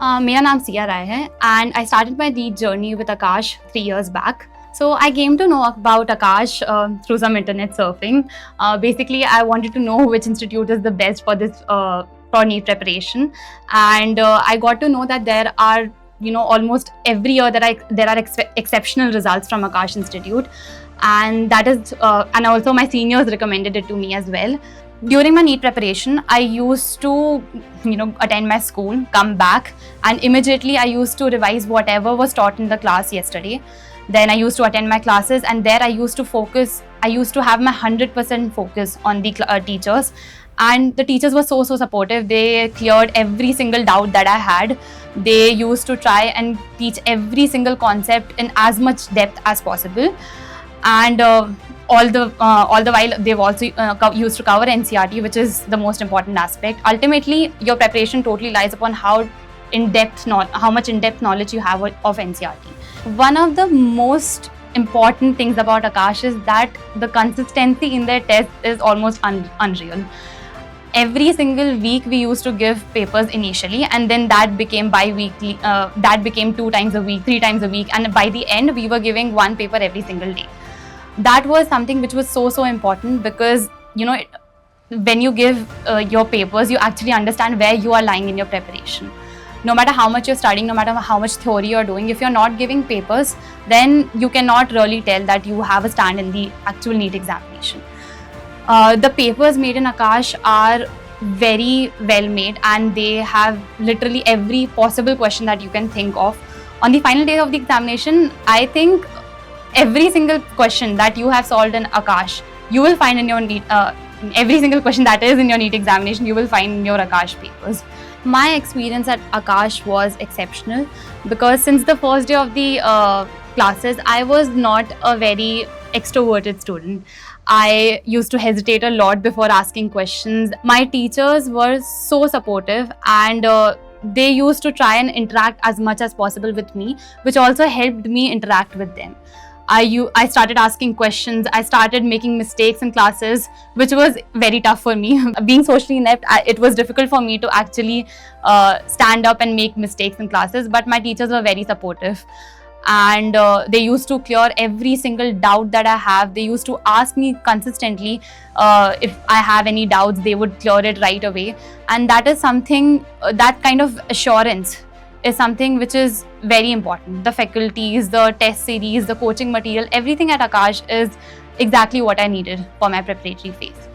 मेरा नाम सिया राय है and I started my NEET journey with Akash 3 years back. So I came to know about Akash through some internet surfing. Basically, I wanted to know which institute is the best for this for NEET preparation, and I got to know that there are almost every year that there are exceptional results from Akash Institute, and that is and also my seniors recommended it to me as well. During my NEET preparation, I used to attend my school, come back, and immediately I used to revise whatever was taught in the class yesterday. Then I used to attend my classes, and there I used to focus. I used to have my 100% focus on the teachers, and the teachers were so supportive. They cleared every single doubt that I had. They used to try and teach every single concept in as much depth as possible, and all the while they've also used to cover NCERT, which is the most important aspect. Ultimately, your preparation totally lies upon how much in-depth knowledge you have of NCERT. One of the most important things about Akash is that the consistency in their tests is almost unreal. Every single week we used to give papers initially, and then that became bi-weekly, that became 2 times a week, 3 times a week, and by the end we were giving one paper every single day. That was something which was so important, because when you give your papers, you actually understand where you are lying in your preparation. No matter how much you're studying, no matter how much theory you're doing, if you're not giving papers, then you cannot really tell that you have a stand in the actual NEET examination. The papers made in Akash are very well made, and they have literally every possible question that you can think of. On the final day of the examination, I think every single question that you have solved in Akash, you will find in your NEET, every single question that is in your NEET examination, you will find in your Akash papers. My experience at Akash was exceptional, because since the first day of the classes, I was not a very extroverted student. I used to hesitate a lot before asking questions. My teachers were so supportive, and they used to try and interact as much as possible with me, which also helped me interact with them. I started asking questions. I started making mistakes in classes, which was very tough for me. Being socially inept, it was difficult for me to actually stand up and make mistakes in classes, but my teachers were very supportive. And they used to clear every single doubt that I have. They used to ask me consistently if I have any doubts. They would clear it right away. And that is something, that kind of assurance is something which is very important. The faculties, the test series, the coaching material, everything at Akash is exactly what I needed for my preparatory phase.